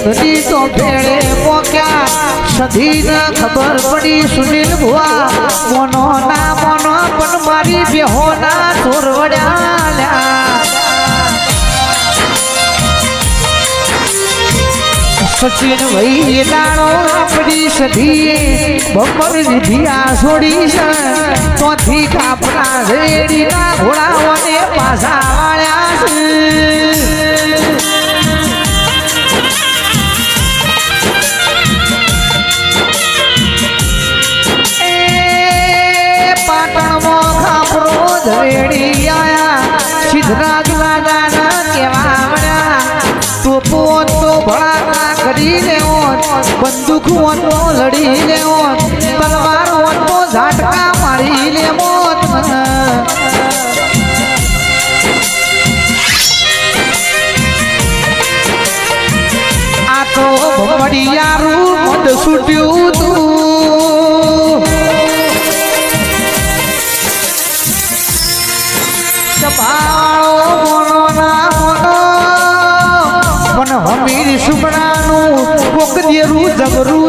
સંગની તો ભેળે પોક્યા સધી ન ખબર પડી સુનિલ ભુવા મોનો ના મોનો પણ મારી બેહો ના છોરવડ્યા સચિન ભાઈ દાણો આપણી સધી બપોર લીધી આ છોડી છે તોથી કાપના રેડીના ઘોડાઓને પાછા વાળ્યા છે પાટણમાં ખાપરો ધરેડી આયા સિદ્ધરાજ દાદાના કેવા મળ્યા ટોપો તો ભળા કરી લેવો બંદૂક તો લડી લેવો તલવાર તો ઝાટકા મારી લેવો આ તો ભમડિયારું મદ છૂટ્યું તું ચપાળો મોનો ના મોનો પણ હમીર સુમરાનું કોક દેરું જબરું